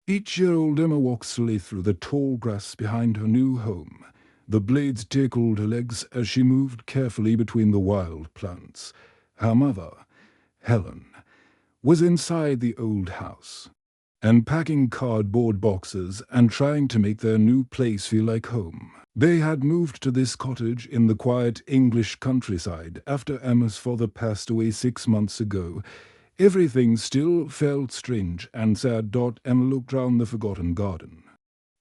8-year-old Emma walked slowly through the tall grass behind her new home. The blades tickled her legs as she moved carefully between the wild plants. Her mother, Helen, was inside the old house, unpacking cardboard boxes and trying to make their new place feel like home. They had moved to this cottage in the quiet English countryside after Emma's father passed away 6 months ago. Everything still felt strange and sad. Emma looked round the forgotten garden.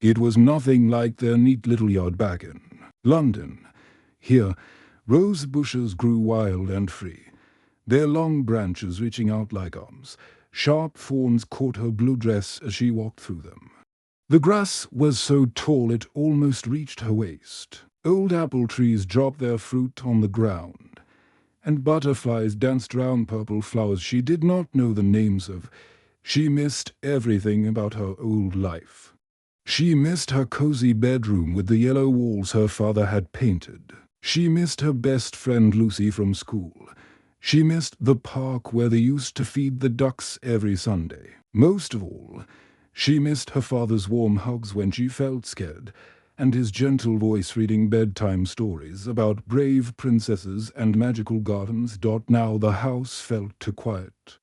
It was nothing like their neat little yard back in London. Here, rose bushes grew wild and free, their long branches reaching out like arms. Sharp thorns caught her blue dress as she walked through them. The grass was so tall it almost reached her waist. Old apple trees dropped their fruit on the ground, and butterflies danced round purple flowers she did not know the names of. She missed everything about her old life. She missed her cozy bedroom with the yellow walls her father had painted. She missed her best friend Lucy from school. She missed the park where they used to feed the ducks every Sunday. Most of all, she missed her father's warm hugs when she felt scared, and his gentle voice reading bedtime stories about brave princesses and magical gardens. Now the house felt too quiet.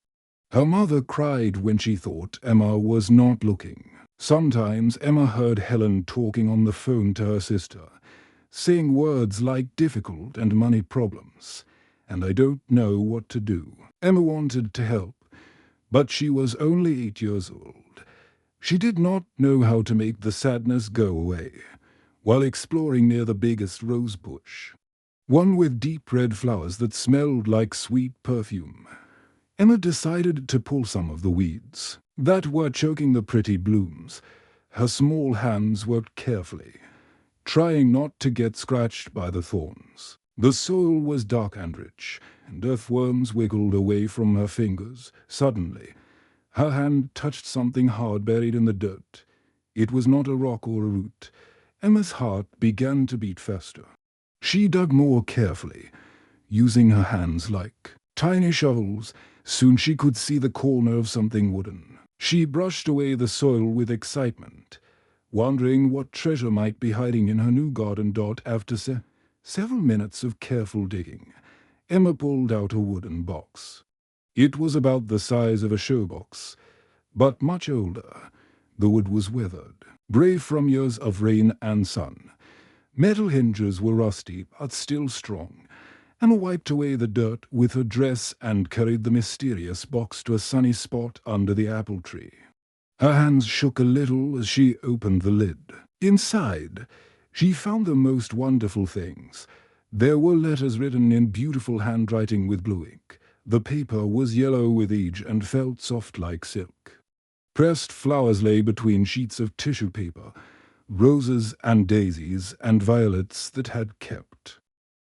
Her mother cried when she thought Emma was not looking. Sometimes Emma heard Helen talking on the phone to her sister, saying words like difficult and money problems, and I don't know what to do. Emma wanted to help, but she was only 8 years old. She did not know how to make the sadness go away. While exploring near the biggest rose bush, one with deep red flowers that smelled like sweet perfume, Emma decided to pull some of the weeds that were choking the pretty blooms. Her small hands worked carefully, trying not to get scratched by the thorns. The soil was dark and rich, and earthworms wiggled away from her fingers. Suddenly, her hand touched something hard buried in the dirt. It was not a rock or a root. Emma's heart began to beat faster. She dug more carefully, using her hands like tiny shovels. Soon she could see the corner of something wooden. She brushed away the soil with excitement, wondering what treasure might be hiding in her new garden. After several minutes of careful digging, Emma pulled out a wooden box. It was about the size of a showbox, but much older. The wood was weathered, gray from years of rain and sun. Metal hinges were rusty but still strong. Emma wiped away the dirt with her dress and carried the mysterious box to a sunny spot under the apple tree. Her hands shook a little as she opened the lid. Inside, she found the most wonderful things. There were letters written in beautiful handwriting with blue ink. The paper was yellow with age and felt soft like silk. Pressed flowers lay between sheets of tissue paper, roses and daisies and violets that had kept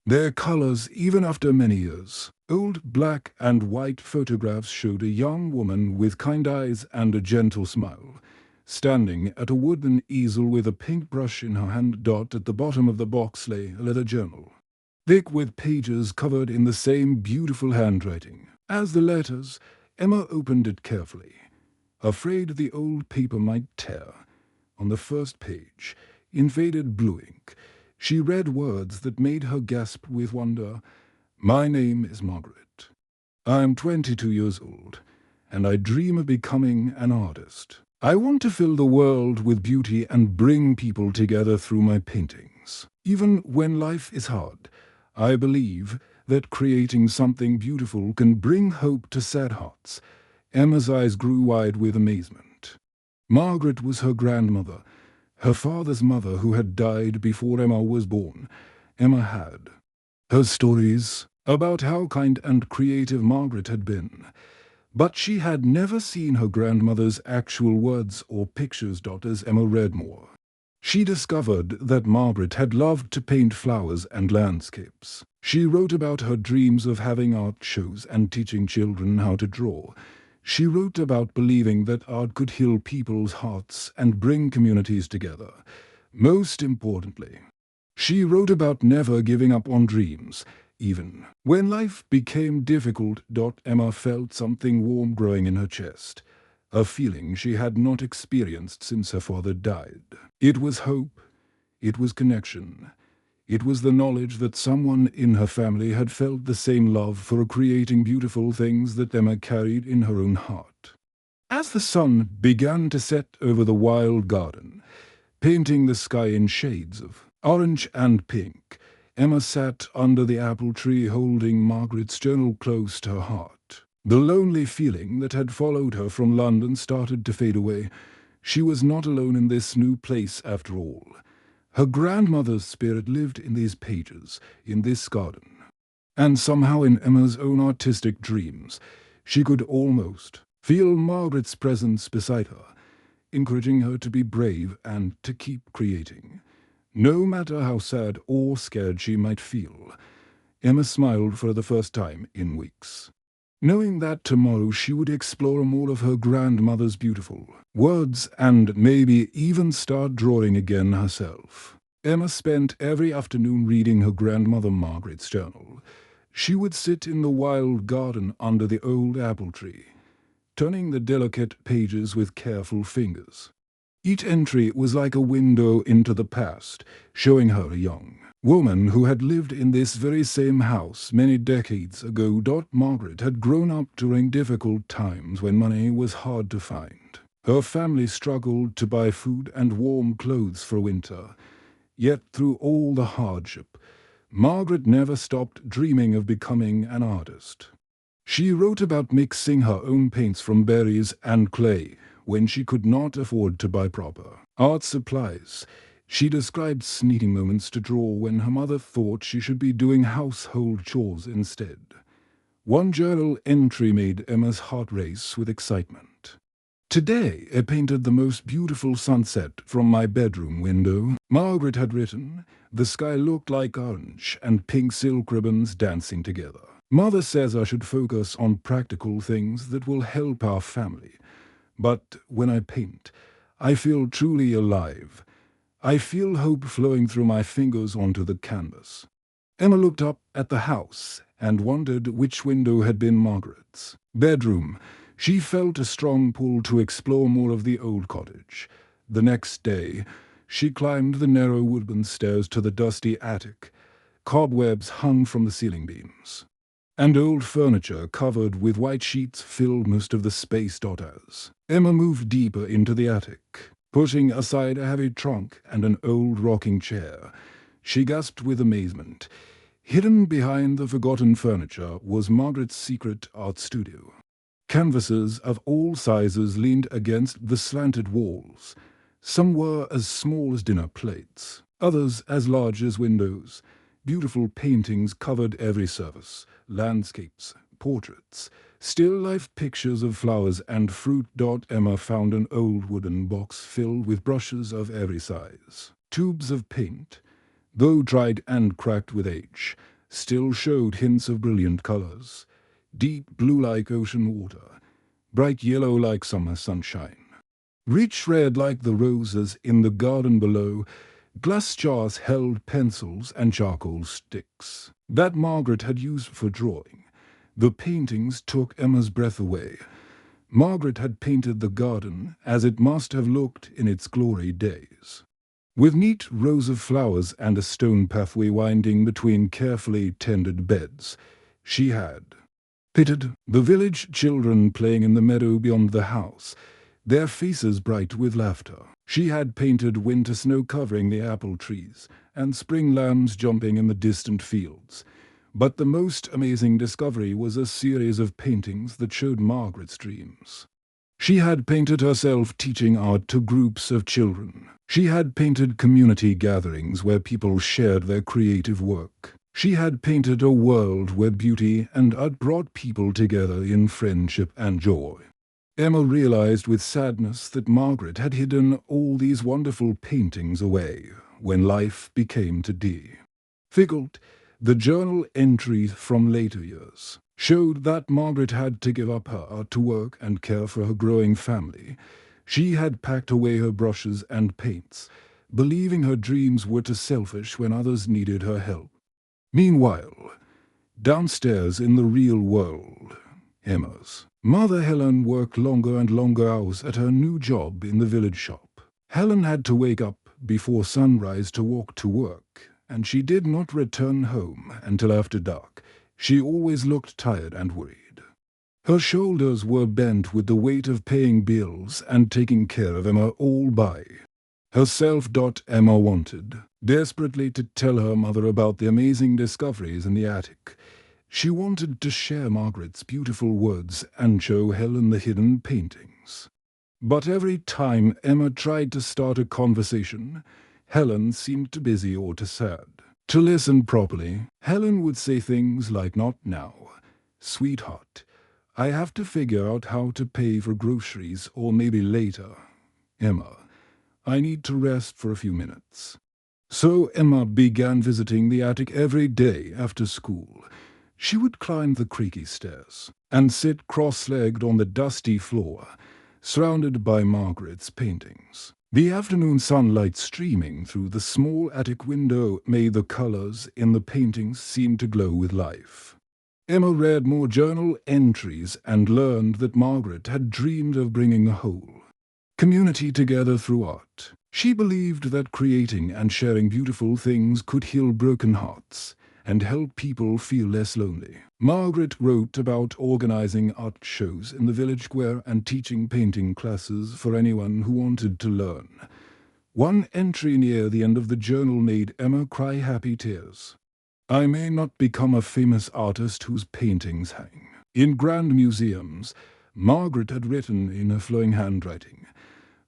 their colors even after many years. Old black and white photographs showed a young woman with kind eyes and a gentle smile, standing at a wooden easel with a pink brush in her hand. At the bottom of the box lay a leather journal, thick with pages covered in the same beautiful handwriting as the letters. Emma opened it carefully, afraid the old paper might tear. On the first page, in faded blue ink, she read words that made her gasp with wonder. My name is Margaret. I am 22 years old, and I dream of becoming an artist. I want to fill the world with beauty and bring people together through my paintings. Even when life is hard, I believe that creating something beautiful can bring hope to sad hearts. Emma's eyes grew wide with amazement. Margaret was her grandmother, her father's mother, who had died before Emma was born. Emma had her stories about how kind and creative Margaret had been, but she had never seen her grandmother's actual words or pictures. As Emma read more, she discovered that Margaret had loved to paint flowers and landscapes. She wrote about her dreams of having art shows and teaching children how to draw. She wrote about believing that art could heal people's hearts and bring communities together. Most importantly, she wrote about never giving up on dreams, even when life became difficult. Emma felt something warm growing in her chest. a feeling she had not experienced since her father died. It was hope, it was connection, it was the knowledge that someone in her family had felt the same love for creating beautiful things that Emma carried in her own heart. As the sun began to set over the wild garden, painting the sky in shades of orange and pink, Emma sat under the apple tree holding Margaret's journal close to her heart. The lonely feeling that had followed her from London started to fade away. She was not alone in this new place after all. Her grandmother's spirit lived in these pages, in this garden. And somehow in Emma's own artistic dreams, she could almost feel Margaret's presence beside her, encouraging her to be brave and to keep creating. No matter how sad or scared she might feel, Emma smiled for the first time in weeks, knowing that tomorrow she would explore more of her grandmother's beautiful words and maybe even start drawing again herself. Emma spent every afternoon reading her grandmother Margaret's journal. She would sit in the wild garden under the old apple tree, turning the delicate pages with careful fingers. Each entry was like a window into the past, showing her a young woman who had lived in this very same house many decades ago. Margaret had grown up during difficult times when money was hard to find. Her family struggled to buy food and warm clothes for winter. Yet through all the hardship, Margaret never stopped dreaming of becoming an artist. She wrote about mixing her own paints from berries and clay when she could not afford to buy proper art supplies. She described sneaking moments to draw when her mother thought she should be doing household chores instead. One journal entry made Emma's heart race with excitement. "Today I painted the most beautiful sunset from my bedroom window," Margaret had written. "The sky looked like orange and pink silk ribbons dancing together. Mother says I should focus on practical things that will help our family. But when I paint, I feel truly alive. I feel hope flowing through my fingers onto the canvas." Emma looked up at the house and wondered which window had been Margaret's bedroom. She felt a strong pull to explore more of the old cottage. The next day, she climbed the narrow wooden stairs to the dusty attic. Cobwebs hung from the ceiling beams, and old furniture covered with white sheets filled most of the space. As Emma moved deeper into the attic, pushing aside a heavy trunk and an old rocking chair, she gasped with amazement. Hidden behind the forgotten furniture was Margaret's secret art studio. Canvases of all sizes leaned against the slanted walls. Some were as small as dinner plates, others as large as windows. Beautiful paintings covered every surface: landscapes, portraits, still life pictures of flowers and fruit. Emma found an old wooden box filled with brushes of every size. Tubes of paint, though dried and cracked with age, still showed hints of brilliant colors: deep blue like ocean water, bright yellow like summer sunshine, rich red like the roses in the garden below. Glass jars held pencils and charcoal sticks that Margaret had used for drawing. The paintings took Emma's breath away. Margaret had painted the garden as it must have looked in its glory days, with neat rows of flowers and a stone pathway winding between carefully tended beds. She had painted the village children playing in the meadow beyond the house, their faces bright with laughter. She had painted winter snow covering the apple trees and spring lambs jumping in the distant fields. But the most amazing discovery was a series of paintings that showed Margaret's dreams. She had painted herself teaching art to groups of children. She had painted community gatherings where people shared their creative work. She had painted a world where beauty and art brought people together in friendship and joy. Emma realized with sadness that Margaret had hidden all these wonderful paintings away when life became difficult. The journal entries from later years showed that Margaret had to give up her art to work and care for her growing family. She had packed away her brushes and paints, believing her dreams were too selfish when others needed her help. Meanwhile, downstairs in the real world, Emma's Mother Helen worked longer and longer hours at her new job in the village shop. Helen had to wake up before sunrise to walk to work, and she did not return home until after dark. She always looked tired and worried. Her shoulders were bent with the weight of paying bills and taking care of Emma all by herself. Emma wanted desperately to tell her mother about the amazing discoveries in the attic. She wanted to share Margaret's beautiful words and show Helen the hidden paintings. But every time Emma tried to start a conversation, Helen seemed too busy or too sad to listen properly. Helen would say things like, "Not now, sweetheart. I have to figure out how to pay for groceries, or maybe later. Emma, I need to rest for a few minutes." So Emma began visiting the attic every day after school. She would climb the creaky stairs and sit cross-legged on the dusty floor, surrounded by Margaret's paintings. The afternoon sunlight streaming through the small attic window made the colors in the paintings seem to glow with life. Emma read more journal entries and learned that Margaret had dreamed of bringing the whole community together through art. She believed that creating and sharing beautiful things could heal broken hearts and help people feel less lonely. Margaret wrote about organizing art shows in the village square and teaching painting classes for anyone who wanted to learn. One entry near the end of the journal made Emma cry happy tears. "I may not become a famous artist whose paintings hang in grand museums," Margaret had written in her flowing handwriting,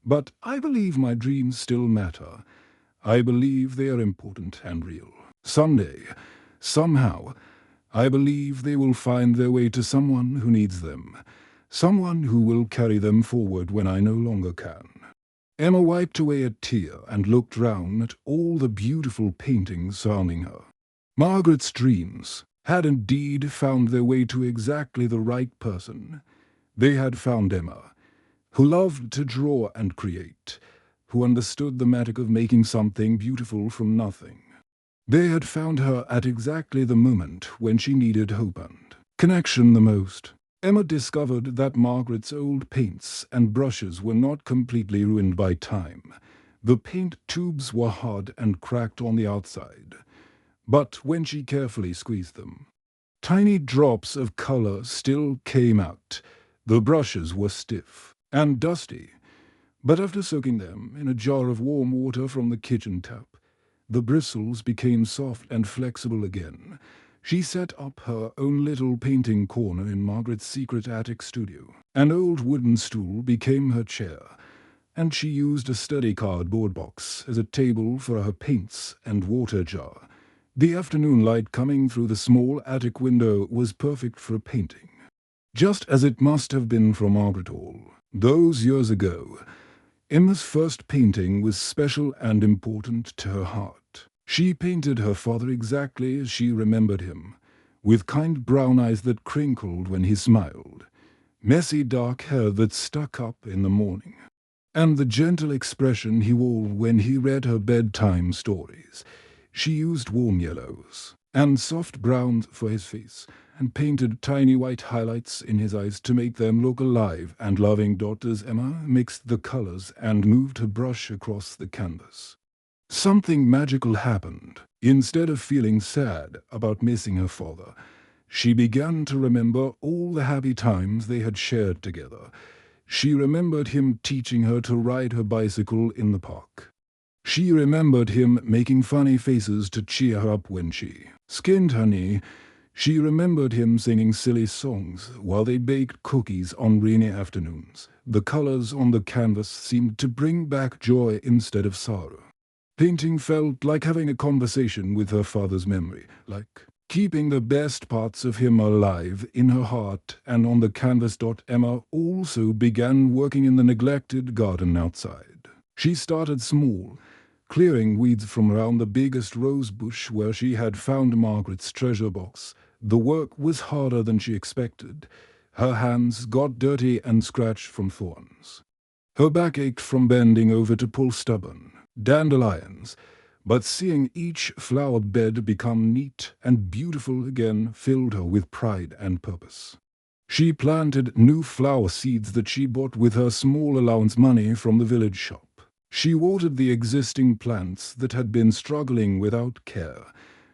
"but I believe my dreams still matter. I believe they are important and real. Someday, somehow, I believe they will find their way to someone who needs them, someone who will carry them forward when I no longer can." Emma wiped away a tear and looked round at all the beautiful paintings surrounding her. Margaret's dreams had indeed found their way to exactly the right person. They had found Emma, who loved to draw and create, who understood the magic of making something beautiful from nothing. They had found her at exactly the moment when she needed hope and connection the most. Emma discovered that Margaret's old paints and brushes were not completely ruined by time. The paint tubes were hard and cracked on the outside, but when she carefully squeezed them, tiny drops of color still came out. The brushes were stiff and dusty, but after soaking them in a jar of warm water from the kitchen tap, the bristles became soft and flexible again. She set up her own little painting corner in Margaret's secret attic studio. An old wooden stool became her chair, and she used a sturdy cardboard box as a table for her paints and water jar. The afternoon light coming through the small attic window was perfect for painting, just as it must have been for Margaret all those years ago. Emma's first painting was special and important to her heart. She painted her father exactly as she remembered him, with kind brown eyes that crinkled when he smiled, messy dark hair that stuck up in the morning, and the gentle expression he wore when he read her bedtime stories. She used warm yellows and soft browns for his face, and painted tiny white highlights in his eyes to make them look alive and loving. As Emma mixed the colors and moved her brush across the canvas, something magical happened. Instead of feeling sad about missing her father, she began to remember all the happy times they had shared together. She remembered him teaching her to ride her bicycle in the park. She remembered him making funny faces to cheer her up when she skinned her knee. She remembered him singing silly songs while they baked cookies on rainy afternoons. The colors on the canvas seemed to bring back joy instead of sorrow. Painting felt like having a conversation with her father's memory, like keeping the best parts of him alive in her heart and on the canvas. Emma also began working in the neglected garden outside. She started small, clearing weeds from around the biggest rose bush where she had found Margaret's treasure box. The work was harder than she expected. Her hands got dirty and scratched from thorns. Her back ached from bending over to pull stubborn dandelions, but seeing each flower bed become neat and beautiful again filled her with pride and purpose. She planted new flower seeds that she bought with her small allowance money from the village shop. She watered the existing plants that had been struggling without care.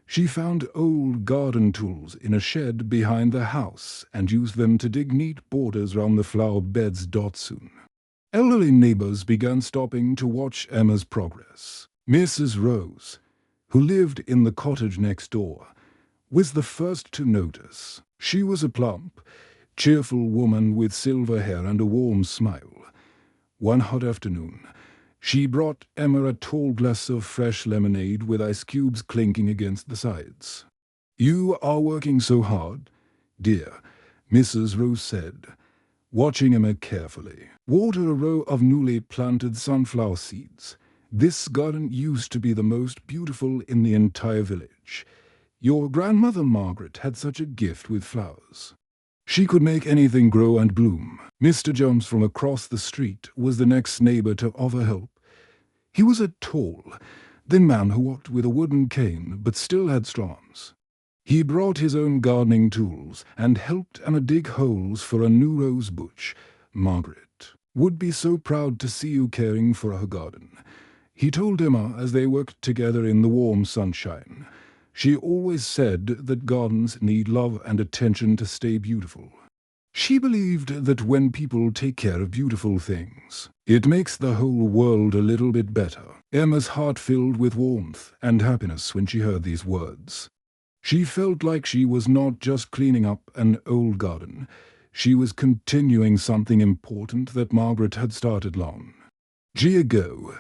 She found old garden tools in a shed behind the house and used them to dig neat borders round the flower beds. Soon, elderly neighbors began stopping to watch Emma's progress. Mrs. Rose, who lived in the cottage next door, was the first to notice. She was a plump, cheerful woman with silver hair and a warm smile. One hot afternoon, she brought Emma a tall glass of fresh lemonade with ice cubes clinking against the sides. "You are working so hard, dear," Mrs. Rose said, watching Emma carefully. "Water a row of newly planted sunflower seeds. This garden used to be the most beautiful in the entire village. Your grandmother Margaret had such a gift with flowers. She could make anything grow and bloom." Mr. Jones from across the street was the next neighbor to offer help. He was a tall, thin man who walked with a wooden cane but still had strong arms. He brought his own gardening tools and helped Emma dig holes for a new rose bush. "Margaret would be so proud to see you caring for her garden," he told Emma as they worked together in the warm sunshine. "She always said that gardens need love and attention to stay beautiful. She believed that when people take care of beautiful things, it makes the whole world a little bit better." Emma's heart filled with warmth and happiness when she heard these words. She felt like she was not just cleaning up an old garden. She was continuing something important that Margaret had started long ago.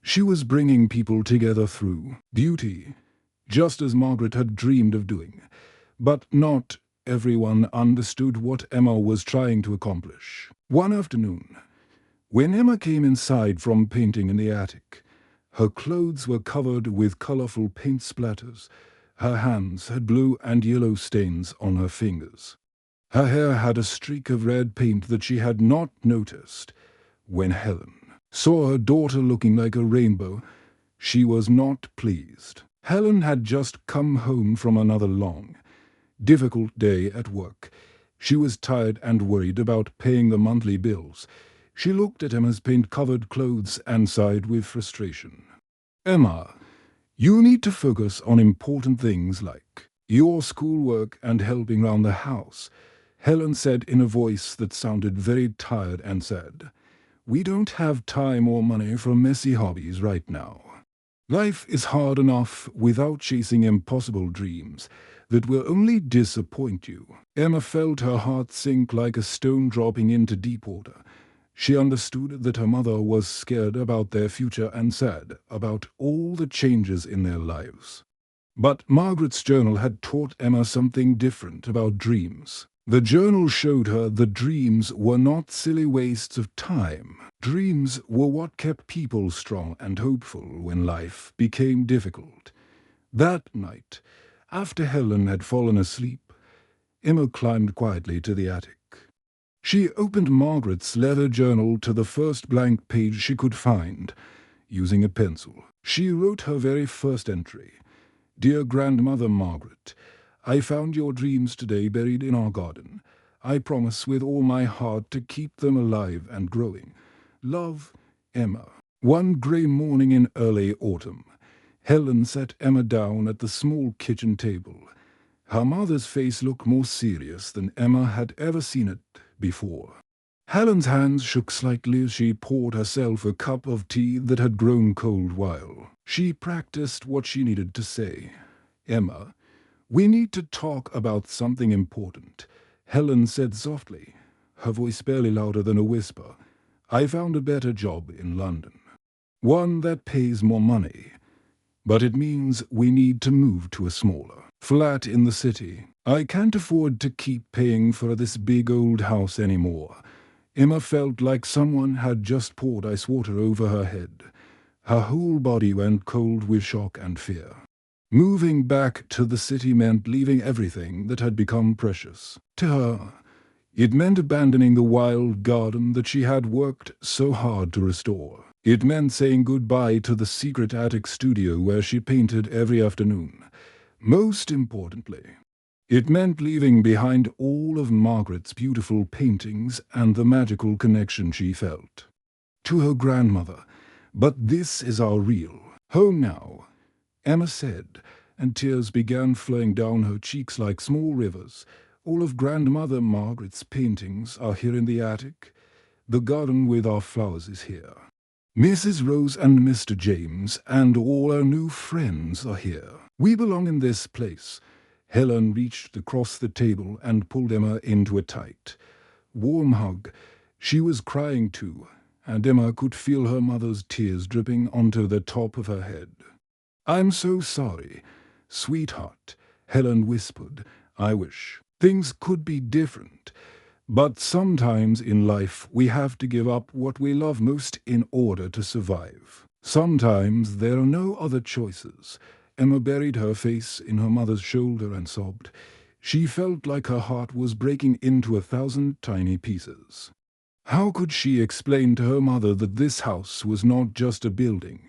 She was bringing people together through beauty, just as Margaret had dreamed of doing. But not everyone understood what Emma was trying to accomplish. One afternoon, when Emma came inside from painting in the attic, her clothes were covered with colorful paint splatters. Her hands had blue and yellow stains on her fingers. Her hair had a streak of red paint that she had not noticed. When Helen saw her daughter looking like a rainbow, she was not pleased. Helen had just come home from another long, difficult day at work. She was tired and worried about paying the monthly bills. She looked at Emma's paint-covered clothes and sighed with frustration. "Emma, you need to focus on important things like your schoolwork and helping round the house," Helen said in a voice that sounded very tired and sad. "We don't have time or money for messy hobbies right now. Life is hard enough without chasing impossible dreams that will only disappoint you." Emma felt her heart sink like a stone dropping into deep water. She understood that her mother was scared about their future and sad about all the changes in their lives. But Margaret's journal had taught Emma something different about dreams. The journal showed her that dreams were not silly wastes of time. Dreams were what kept people strong and hopeful when life became difficult. That night, after Helen had fallen asleep, Emma climbed quietly to the attic. She opened Margaret's leather journal to the first blank page she could find. Using a pencil, she wrote her very first entry. "Dear Grandmother Margaret, I found your dreams today buried in our garden. I promise with all my heart to keep them alive and growing. Love, Emma." One grey morning in early autumn, Helen sat Emma down at the small kitchen table. Her mother's face looked more serious than Emma had ever seen it before. Helen's hands shook slightly as she poured herself a cup of tea that had grown cold while she practiced what she needed to say. "Emma, we need to talk about something important," Helen said softly, her voice barely louder than a whisper. "I found a better job in London. One that pays more money. But it means we need to move to a smaller flat in the city. I can't afford to keep paying for this big old house anymore." Emma felt like someone had just poured ice water over her head. Her whole body went cold with shock and fear. Moving back to the city meant leaving everything that had become precious to her. It meant abandoning the wild garden that she had worked so hard to restore. It meant saying goodbye to the secret attic studio where she painted every afternoon. Most importantly, It meant leaving behind all of Margaret's beautiful paintings and the magical connection she felt to her grandmother. "But this is our real home now," Emma said, and tears began flowing down her cheeks like small rivers. "All of Grandmother Margaret's paintings are here in the attic. The garden with our flowers is here. Mrs. Rose and Mr. James and all our new friends are here. We belong in this place." Helen reached across the table and pulled Emma into a tight, warm hug. She was crying too, and Emma could feel her mother's tears dripping onto the top of her head. "I'm so sorry, sweetheart," Helen whispered. "I wish things could be different. But sometimes in life we have to give up what we love most in order to survive. Sometimes there are no other choices." Emma buried her face in her mother's shoulder and sobbed. She felt like her heart was breaking into 1,000 tiny pieces. How could she explain to her mother that this house was not just a building?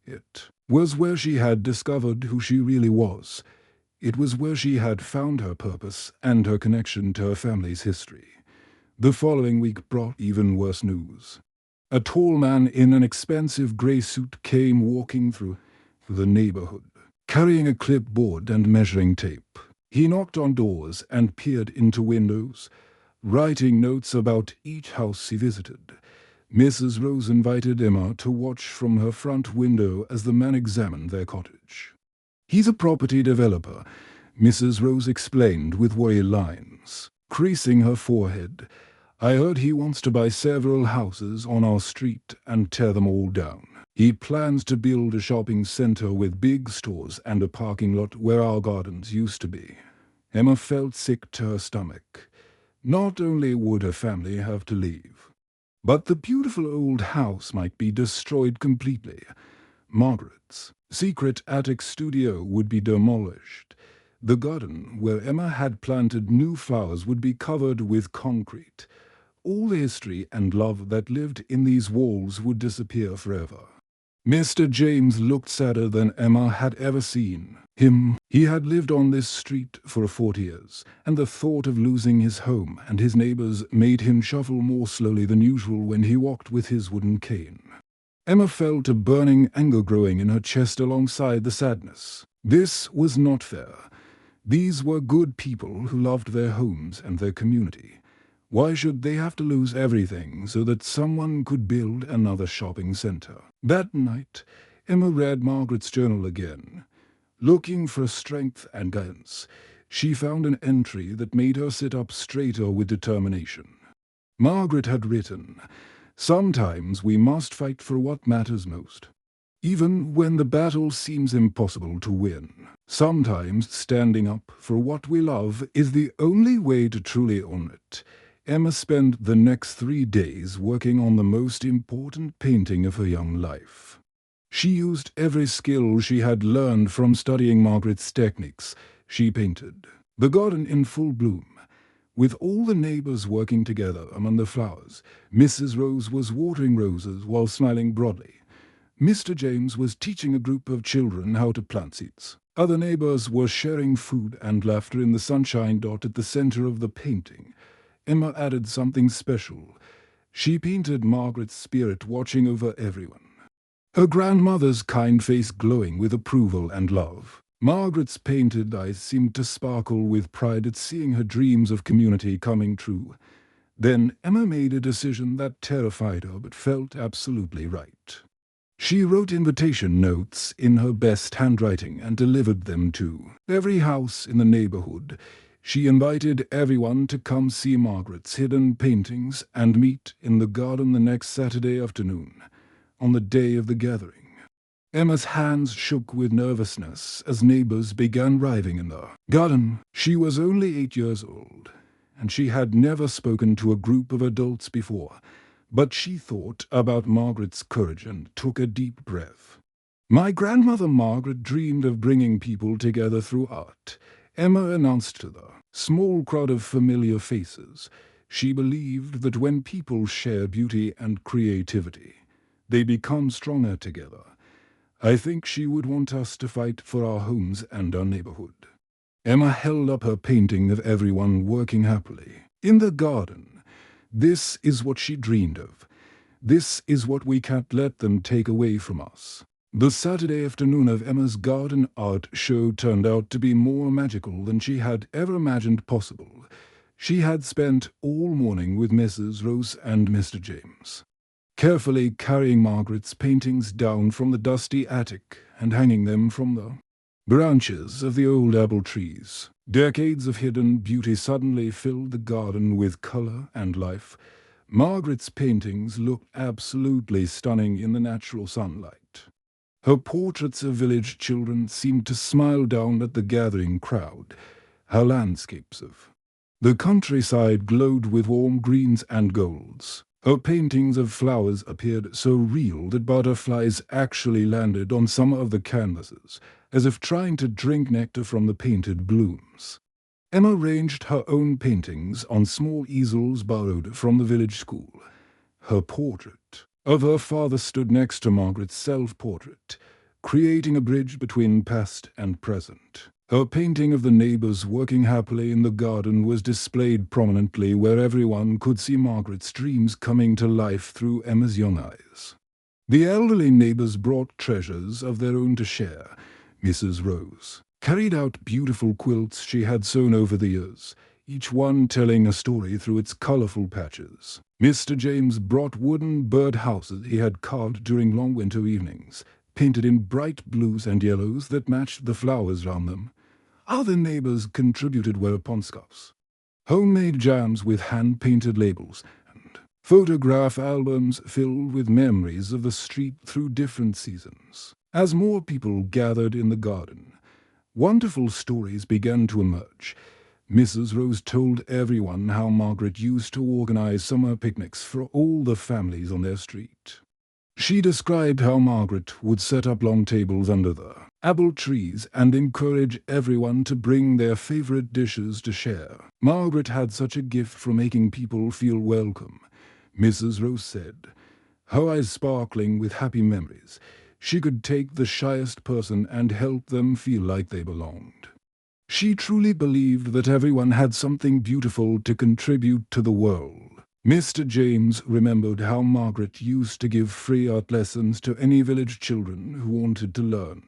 It was where she had discovered who she really was. It was where she had found her purpose and her connection to her family's history. The following week brought even worse news. A tall man in an expensive grey suit came walking through the neighborhood, carrying a clipboard and measuring tape. He knocked on doors and peered into windows, writing notes about each house he visited. Mrs. Rose invited Emma to watch from her front window as the man examined their cottage. "He's a property developer," Mrs. Rose explained with worried lines, creasing her forehead. "I heard he wants to buy several houses on our street and tear them all down. He plans to build a shopping center with big stores and a parking lot where our gardens used to be." Emma felt sick to her stomach. Not only would her family have to leave, but the beautiful old house might be destroyed completely. Margaret's secret attic studio would be demolished. The garden where Emma had planted new flowers would be covered with concrete. All the history and love that lived in these walls would disappear forever. Mr. James looked sadder than Emma had ever seen him. He had lived on this street for 40 years, and the thought of losing his home and his neighbors made him shuffle more slowly than usual when he walked with his wooden cane. Emma felt a burning anger growing in her chest alongside the sadness. This was not fair. These were good people who loved their homes and their community. Why should they have to lose everything so that someone could build another shopping center? That night, Emma read Margaret's journal again. Looking for strength and guidance, she found an entry that made her sit up straighter with determination. Margaret had written, "Sometimes we must fight for what matters most, even when the battle seems impossible to win. Sometimes standing up for what we love is the only way to truly own it." Emma spent the next 3 days working on the most important painting of her young life. She used every skill she had learned from studying Margaret's techniques. She painted the garden in full bloom, with all the neighbors working together among the flowers. Mrs. Rose was watering roses while smiling broadly. Mr. James was teaching a group of children how to plant seeds. Other neighbors were sharing food and laughter in the sunshine dot at the center of the painting. Emma added something special. She painted Margaret's spirit watching over everyone, her grandmother's kind face glowing with approval and love. Margaret's painted eyes seemed to sparkle with pride at seeing her dreams of community coming true. Then Emma made a decision that terrified her but felt absolutely right. She wrote invitation notes in her best handwriting and delivered them to every house in the neighborhood. She invited everyone to come see Margaret's hidden paintings and meet in the garden the next Saturday afternoon, on the day of the gathering. Emma's hands shook with nervousness as neighbors began arriving in the garden. She was only 8 years old, and she had never spoken to a group of adults before, but she thought about Margaret's courage and took a deep breath. "My grandmother Margaret dreamed of bringing people together through art," Emma announced to the small crowd of familiar faces. She believed that when people share beauty and creativity, they become stronger together. "I think she would want us to fight for our homes and our neighborhood." Emma held up her painting of everyone working happily. In the garden. This is what she dreamed of. This is what we can't let them take away from us. The Saturday afternoon of Emma's garden art show turned out to be more magical than she had ever imagined possible. She had spent all morning with Mrs. Rose and Mr. James, carefully carrying Margaret's paintings down from the dusty attic and hanging them from the branches of the old apple trees. Decades of hidden beauty suddenly filled the garden with color and life. Margaret's paintings looked absolutely stunning in the natural sunlight. Her portraits of village children seemed to smile down at the gathering crowd. Her landscapes of the countryside glowed with warm greens and golds. Her paintings of flowers appeared so real that butterflies actually landed on some of the canvases, as if trying to drink nectar from the painted blooms. Emma arranged her own paintings on small easels borrowed from the village school. Her portrait of her father stood next to Margaret's self-portrait, creating a bridge between past and present. Her painting of the neighbors working happily in the garden was displayed prominently where everyone could see Margaret's dreams coming to life through Emma's young eyes. The elderly neighbors brought treasures of their own to share. Mrs. Rose carried out beautiful quilts she had sewn over the years, each one telling a story through its colorful patches. Mr. James brought wooden bird houses he had carved during long winter evenings, painted in bright blues and yellows that matched the flowers round them. Other neighbors contributed whereupon scuffs, homemade jams with hand-painted labels, and photograph albums filled with memories of the street through different seasons. As more people gathered in the garden, wonderful stories began to emerge. Mrs. Rose told everyone how Margaret used to organize summer picnics for all the families on their street. She described how Margaret would set up long tables under the apple trees and encourage everyone to bring their favorite dishes to share. Margaret had such a gift for making people feel welcome, Mrs. Rose said, her eyes sparkling with happy memories. She could take the shyest person and help them feel like they belonged. She truly believed that everyone had something beautiful to contribute to the world. Mr. James remembered how Margaret used to give free art lessons to any village children who wanted to learn.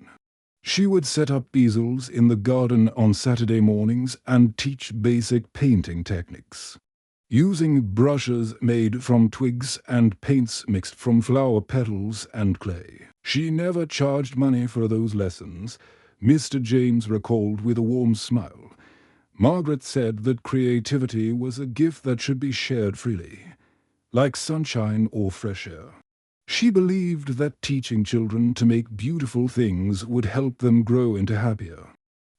She would set up easels in the garden on Saturday mornings and teach basic painting techniques, using brushes made from twigs and paints mixed from flower petals and clay. She never charged money for those lessons, Mr. James recalled with a warm smile. Margaret said that creativity was a gift that should be shared freely, like sunshine or fresh air. She believed that teaching children to make beautiful things would help them grow into happier,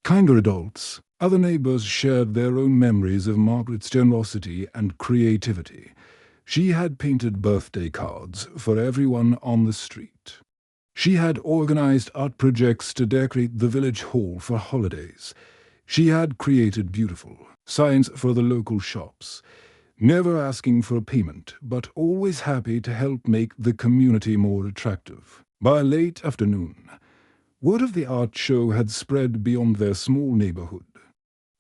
kinder adults. Other neighbors shared their own memories of Margaret's generosity and creativity. She had painted birthday cards for everyone on the street. She had organized art projects to decorate the village hall for holidays. She had created beautiful signs for the local shops, never asking for payment, but always happy to help make the community more attractive. By late afternoon, word of the art show had spread beyond their small neighborhood.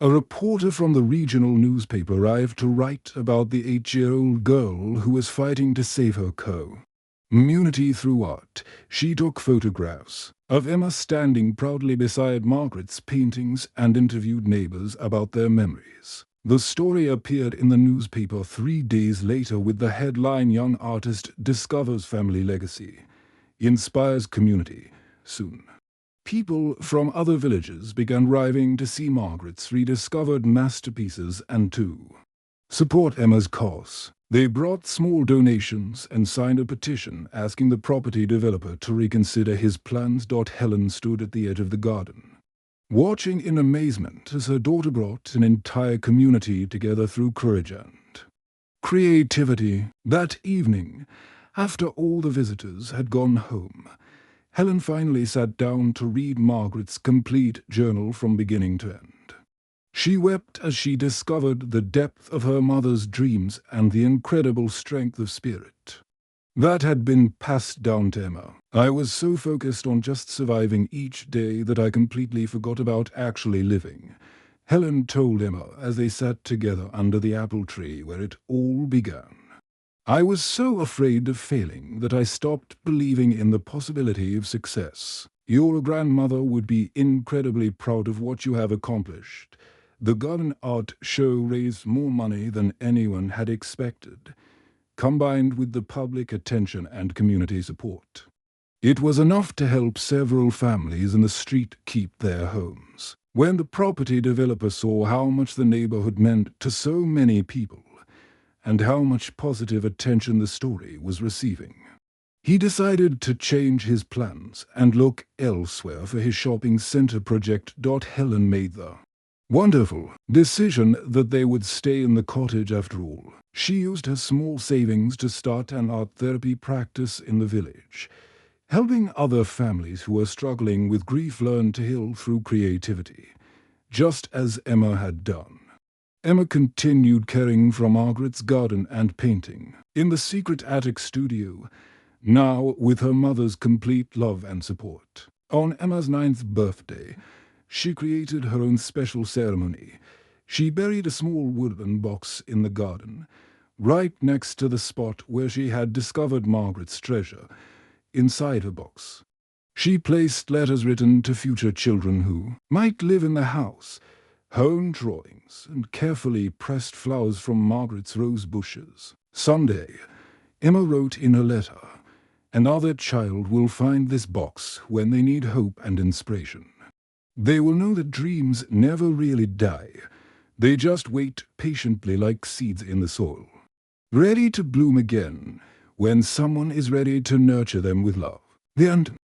A reporter from the regional newspaper arrived to write about the 8-year-old girl who was fighting to save her community through art. She took photographs of Emma standing proudly beside Margaret's paintings and interviewed neighbors about their memories. The story appeared in the newspaper 3 days later with the headline "Young Artist Discovers Family Legacy, Inspires Community." Soon, people from other villages began arriving to see Margaret's rediscovered masterpieces and to support Emma's cause. They brought small donations and signed a petition asking the property developer to reconsider his plans. Helen stood at the edge of the garden, watching in amazement as her daughter brought an entire community together through courage and creativity. That evening, after all the visitors had gone home, Helen finally sat down to read Margaret's complete journal from beginning to end. She wept as she discovered the depth of her mother's dreams and the incredible strength of spirit that had been passed down to Emma. "I was so focused on just surviving each day that I completely forgot about actually living," Helen told Emma as they sat together under the apple tree where it all began. "I was so afraid of failing that I stopped believing in the possibility of success. Your grandmother would be incredibly proud of what you have accomplished. The garden art show raised more money than anyone had expected, combined with the public attention and community support. It was enough to help several families in the street keep their homes. When the property developer saw how much the neighborhood meant to so many people, and how much positive attention the story was receiving, he decided to change his plans and look elsewhere for his shopping center project. Helen made the wonderful decision that they would stay in the cottage after all. She used her small savings to start an art therapy practice in the village, helping other families who were struggling with grief learn to heal through creativity, just as Emma had done. Emma continued caring for Margaret's garden and painting in the secret attic studio, now with her mother's complete love and support. On Emma's 9th birthday, she created her own special ceremony. She buried a small wooden box in the garden, right next to the spot where she had discovered Margaret's treasure. Inside her box, she placed letters written to future children who might live in the house, her own drawings, and carefully pressed flowers from Margaret's rose bushes. "Someday," Emma wrote in a letter, "another child will find this box when they need hope and inspiration. They will know that dreams never really die. They just wait patiently like seeds in the soil, ready to bloom again when someone is ready to nurture them with love." The end.